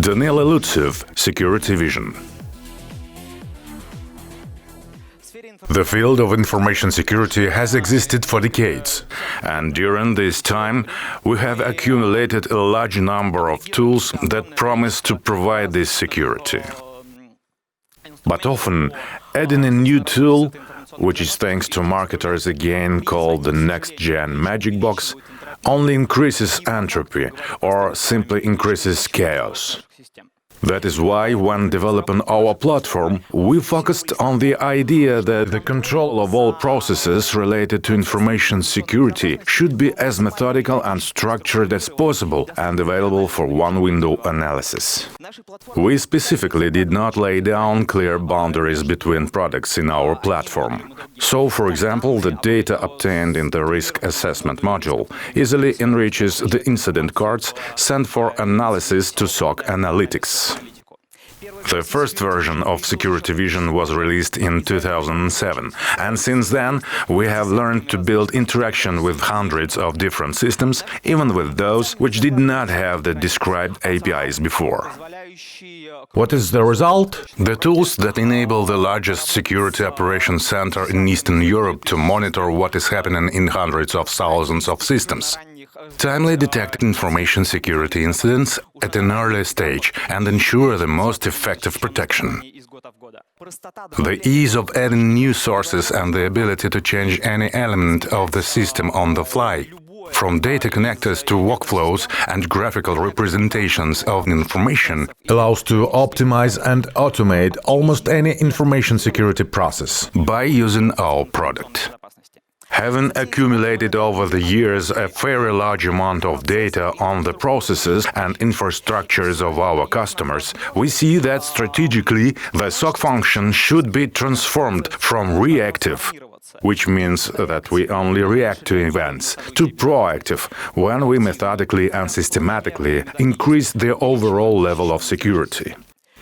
Danila Lutsiv, Security Vision. The field of information security has existed for decades, and during this time we have accumulated a large number of tools that promise to provide this security. But often, adding a new tool, which is thanks to marketers again called the next-gen magic box, only increases entropy or simply increases chaos. That is why, when developing our platform, we focused on the idea that the control of all processes related to information security should be as methodical and structured as possible and available for one-window analysis. We specifically did not lay down clear boundaries between products in our platform. So, for example, the data obtained in the risk assessment module easily enriches the incident cards sent for analysis to SOC analytics. The first version of Security Vision was released in 2007, and since then we have learned to build interaction with hundreds of different systems, even with those which did not have the described APIs before. What is the result? The tools that enable the largest security operations center in Eastern Europe to monitor what is happening in hundreds of thousands of systems. Timely detect information security incidents at an early stage and ensure the most effective protection. The ease of adding new sources and the ability to change any element of the system on the fly, from data connectors to workflows and graphical representations of information, allows to optimize and automate almost any information security process by using our product. Having accumulated over the years a very large amount of data on the processes and infrastructures of our customers, we see that strategically the SOC function should be transformed from reactive, which means that we only react to events, to proactive, when we methodically and systematically increase the overall level of security.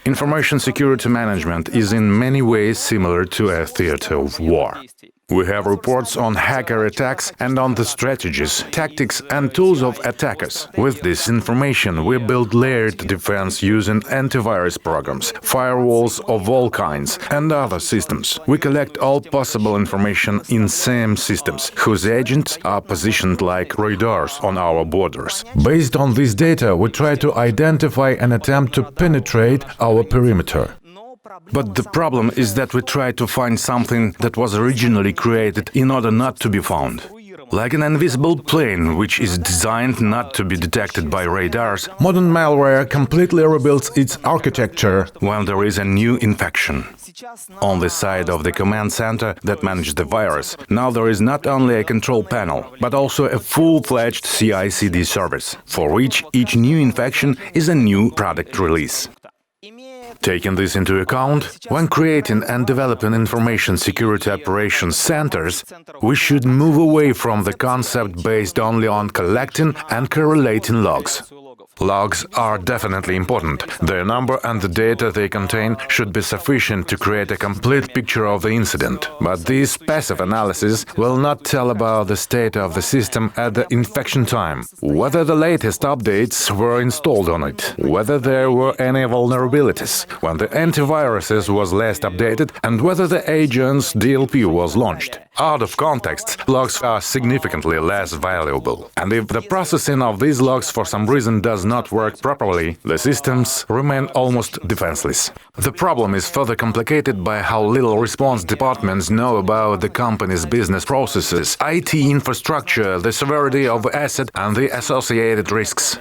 Information security management is in many ways similar to a theater of war. We have reports on hacker attacks and on the strategies, tactics and tools of attackers. With this information, we build layered defense using antivirus programs, firewalls of all kinds, and other systems. We collect all possible information in same systems, whose agents are positioned like radars on our borders. Based on this data, we try to identify and attempt to penetrate our perimeter. But the problem is that we try to find something that was originally created in order not to be found. Like an invisible plane, which is designed not to be detected by radars, modern malware completely rebuilds its architecture when there is a new infection. On the side of the command center that manages the virus, now there is not only a control panel, but also a full-fledged CI/CD service, for which each new infection is a new product release. Taking this into account, when creating and developing information security operations centers, we should move away from the concept based only on collecting and correlating logs. Logs are definitely important. Their number and the data they contain should be sufficient to create a complete picture of the incident. But this passive analysis will not tell about the state of the system at the infection time, whether the latest updates were installed on it, whether there were any vulnerabilities, when the antivirus was last updated, and whether the agent's DLP was launched. Out of context, logs are significantly less valuable. And if the processing of these logs for some reason does not work properly, the systems remain almost defenseless. The problem is further complicated by how little response departments know about the company's business processes, IT infrastructure, the severity of the asset and the associated risks.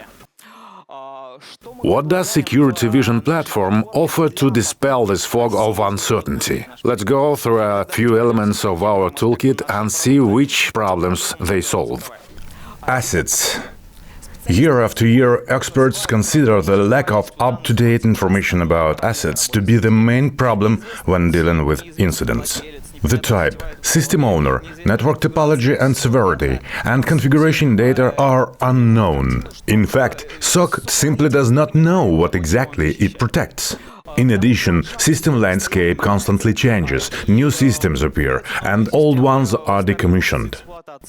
What does Security Vision platform offer to dispel this fog of uncertainty? Let's go through a few elements of our toolkit and see which problems they solve. Assets. Year after year, experts consider the lack of up-to-date information about assets to be the main problem when dealing with incidents. The type, system owner, network topology and severity, and configuration data are unknown. In fact, SOC simply does not know what exactly it protects. In addition, system landscape constantly changes, new systems appear, and old ones are decommissioned.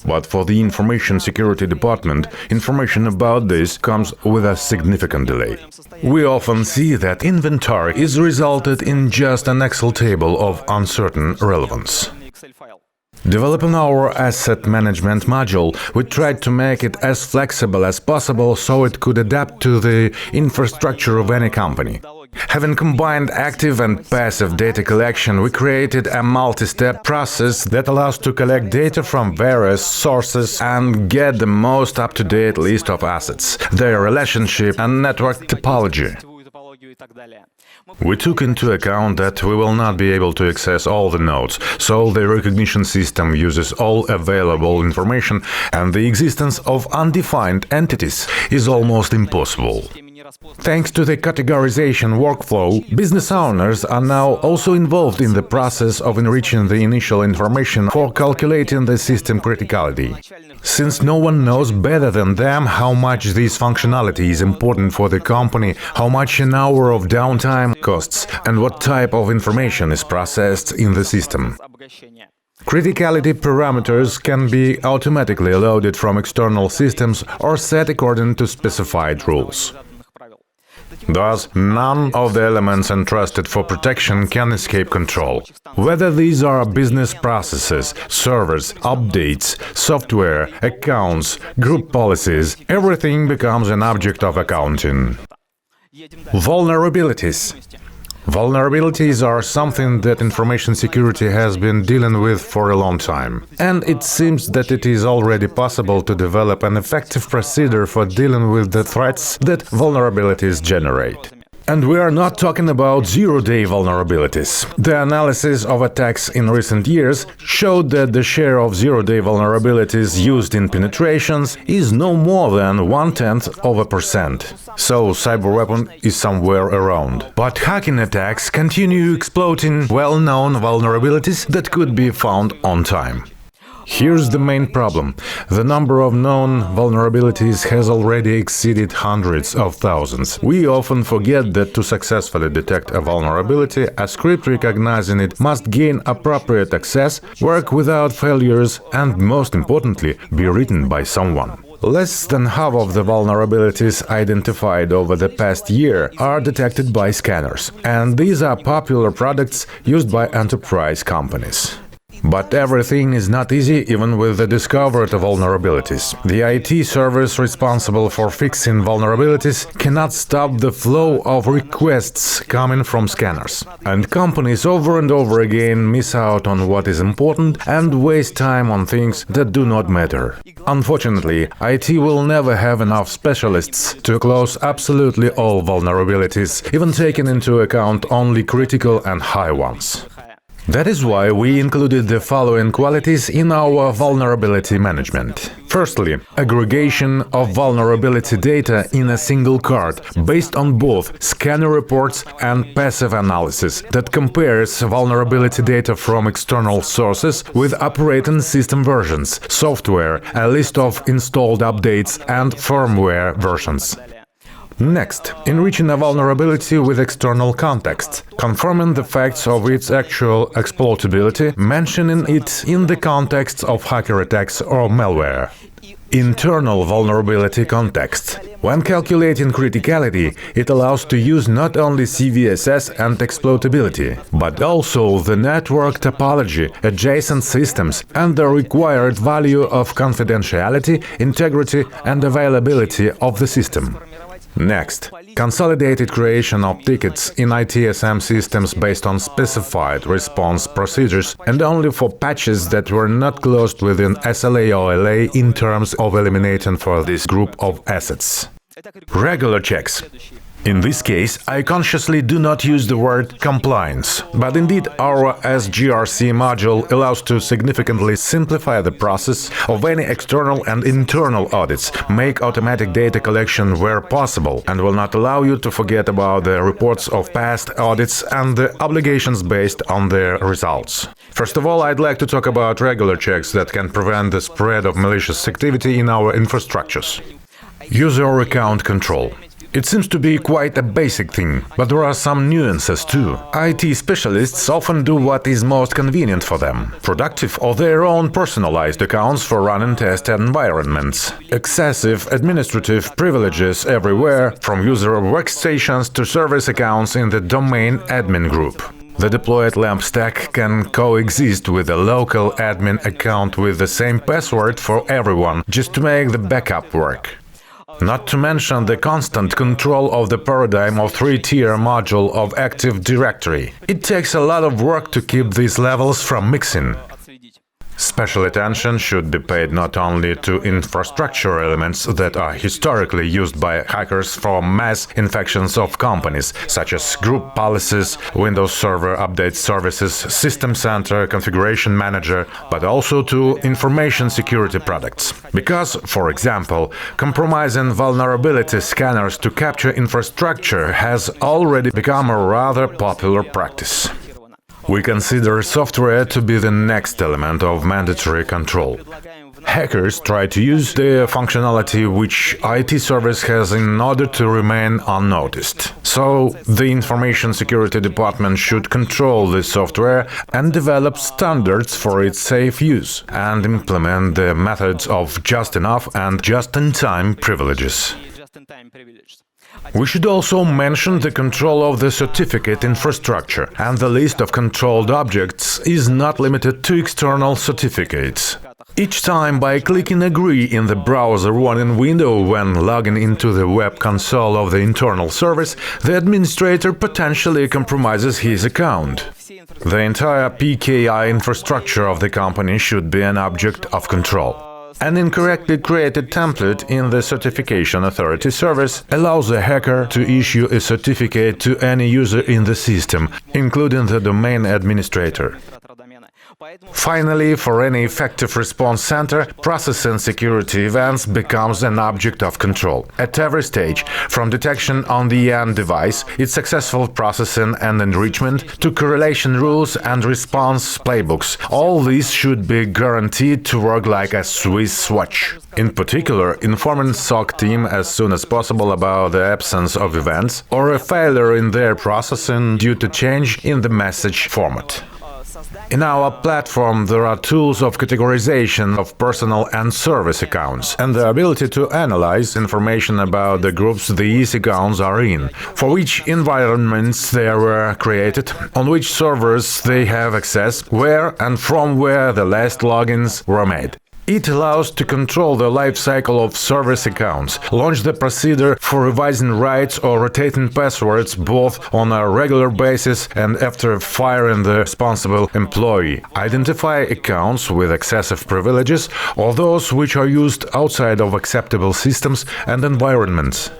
But for the Information Security Department, information about this comes with a significant delay. We often see that inventory is resulted in just an Excel table of uncertain relevance. Developing our asset management module, we tried to make it as flexible as possible so it could adapt to the infrastructure of any company. Having combined active and passive data collection, we created a multi-step process that allows to collect data from various sources and get the most up-to-date list of assets, their relationship and network topology. We took into account that we will not be able to access all the nodes, so the recognition system uses all available information, and the existence of undefined entities is almost impossible. Thanks to the categorization workflow, business owners are now also involved in the process of enriching the initial information for calculating the system criticality. Since no one knows better than them how much this functionality is important for the company, how much an hour of downtime costs, and what type of information is processed in the system. Criticality parameters can be automatically loaded from external systems or set according to specified rules. Thus, none of the elements entrusted for protection can escape control. Whether these are business processes, servers, updates, software, accounts, group policies, everything becomes an object of accounting. Vulnerabilities. Vulnerabilities are something that information security has been dealing with for a long time. And it seems that it is already possible to develop an effective procedure for dealing with the threats that vulnerabilities generate. And we are not talking about zero-day vulnerabilities. The analysis of attacks in recent years showed that the share of zero-day vulnerabilities used in penetrations is no more than 0.1%. So cyberweapon is somewhere around. But hacking attacks continue exploiting well-known vulnerabilities that could be found on time. Here's the main problem. The number of known vulnerabilities has already exceeded hundreds of thousands. We often forget that to successfully detect a vulnerability, a script recognizing it must gain appropriate access, work without failures, and, most importantly, be written by someone. Less than half of the vulnerabilities identified over the past year are detected by scanners, and these are popular products used by enterprise companies. But everything is not easy even with the discovered vulnerabilities. The IT service responsible for fixing vulnerabilities cannot stop the flow of requests coming from scanners. And companies over and over again miss out on what is important and waste time on things that do not matter. Unfortunately, IT will never have enough specialists to close absolutely all vulnerabilities, even taking into account only critical and high ones. That is why we included the following qualities in our vulnerability management. Firstly, aggregation of vulnerability data in a single card, based on both scanner reports and passive analysis that compares vulnerability data from external sources with operating system versions, software, a list of installed updates, and firmware versions. Next, enriching a vulnerability with external context, confirming the facts of its actual exploitability, mentioning it in the context of hacker attacks or malware. Internal vulnerability context. When calculating criticality, it allows to use not only CVSS and exploitability, but also the network topology, adjacent systems, and the required value of confidentiality, integrity, and availability of the system. Next, consolidated creation of tickets in ITSM systems based on specified response procedures and only for patches that were not closed within SLA/OLA in terms of eliminating for this group of assets. Regular checks. In this case, I consciously do not use the word compliance, but indeed our SGRC module allows to significantly simplify the process of any external and internal audits, make automatic data collection where possible, and will not allow you to forget about the reports of past audits and the obligations based on their results. First of all, I'd like to talk about regular checks that can prevent the spread of malicious activity in our infrastructures. User account control. It seems to be quite a basic thing, but there are some nuances too. IT specialists often do what is most convenient for them, productive or their own personalized accounts for running test environments. Excessive administrative privileges everywhere, from user workstations to service accounts in the domain admin group. The deployed LAMP stack can coexist with a local admin account with the same password for everyone, just to make the backup work. Not to mention the constant control of the paradigm of three-tier module of Active Directory. It takes a lot of work to keep these levels from mixing. Special attention should be paid not only to infrastructure elements that are historically used by hackers for mass infections of companies, such as group policies, Windows Server update services, System Center, Configuration Manager, but also to information security products. Because, for example, compromising vulnerability scanners to capture infrastructure has already become a rather popular practice. We consider software to be the next element of mandatory control. Hackers try to use the functionality which IT service has in order to remain unnoticed. So, the Information Security Department should control the software and develop standards for its safe use, and implement the methods of just enough and just-in-time privileges. We should also mention the control of the certificate infrastructure, and the list of controlled objects is not limited to external certificates. Each time by clicking Agree in the browser warning window when logging into the web console of the internal service, the administrator potentially compromises his account. The entire PKI infrastructure of the company should be an object of control. An incorrectly created template in the Certification Authority service allows a hacker to issue a certificate to any user in the system, including the domain administrator. Finally, for any effective response center, processing security events becomes an object of control. At every stage, from detection on the end device, its successful processing and enrichment, to correlation rules and response playbooks, all these should be guaranteed to work like a Swiss watch. In particular, informing SOC team as soon as possible about the absence of events or a failure in their processing due to change in the message format. In our platform, there are tools of categorization of personal and service accounts, and the ability to analyze information about the groups these accounts are in, for which environments they were created, on which servers they have access, where and from where the last logins were made. It allows to control the life cycle of service accounts, launch the procedure for revising rights or rotating passwords both on a regular basis and after firing the responsible employee, identify accounts with excessive privileges or those which are used outside of acceptable systems and environments.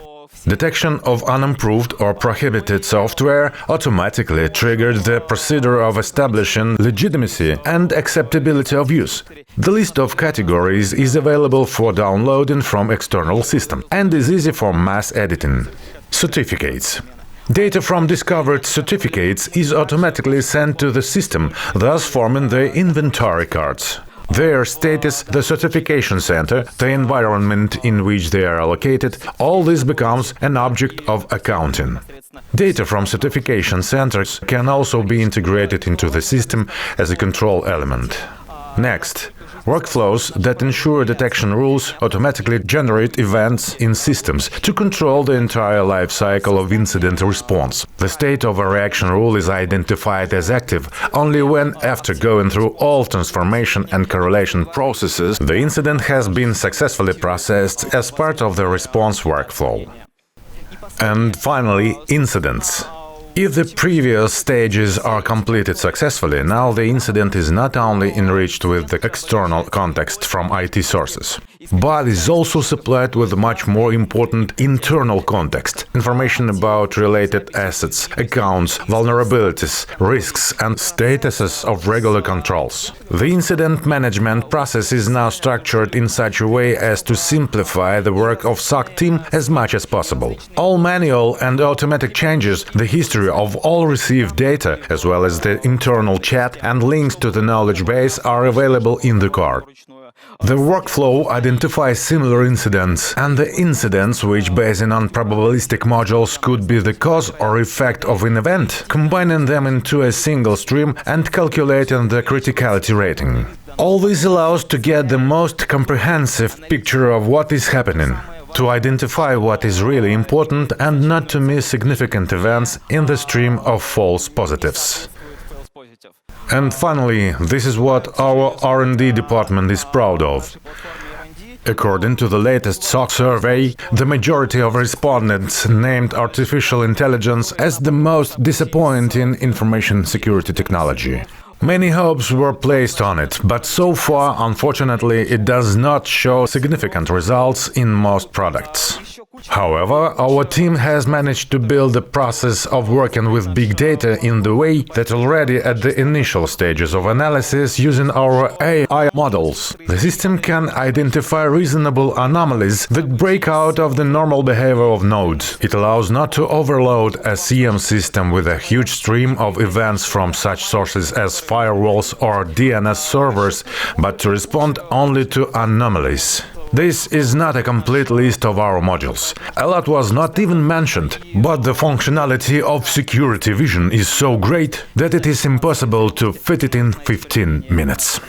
Detection of unimproved or prohibited software automatically triggered the procedure of establishing legitimacy and acceptability of use. The list of categories is available for downloading from external system and is easy for mass editing. Certificates. Data from discovered certificates is automatically sent to the system, thus forming the inventory cards. Their status, the certification center, the environment in which they are located, all this becomes an object of accounting. Data from certification centers can also be integrated into the system as a control element. Next, workflows that ensure detection rules automatically generate events in systems to control the entire life cycle of incident response. The state of a reaction rule is identified as active only when, after going through all transformation and correlation processes, the incident has been successfully processed as part of the response workflow. And finally, incidents. If the previous stages are completed successfully, now the incident is not only enriched with the external context from IT sources, but is also supplied with much more important internal context, information about related assets, accounts, vulnerabilities, risks and statuses of regular controls. The incident management process is now structured in such a way as to simplify the work of SOC team as much as possible. All manual and automatic changes, the history of all received data, as well as the internal chat and links to the knowledge base are available in the card. The workflow identifies similar incidents, and the incidents which, based on probabilistic modules, could be the cause or effect of an event, combining them into a single stream and calculating the criticality rating. All this allows to get the most comprehensive picture of what is happening, to identify what is really important and not to miss significant events in the stream of false positives. And finally, this is what our R&D department is proud of. According to the latest SOC survey, the majority of respondents named artificial intelligence as the most disappointing information security technology. Many hopes were placed on it, but so far, unfortunately, it does not show significant results in most products. However, our team has managed to build the process of working with big data in the way that already at the initial stages of analysis using our AI models, the system can identify reasonable anomalies that break out of the normal behavior of nodes. It allows not to overload a CM system with a huge stream of events from such sources as firewalls or DNS servers, but to respond only to anomalies. This is not a complete list of our modules. A lot was not even mentioned, but the functionality of security vision is so great that it is impossible to fit it in 15 minutes.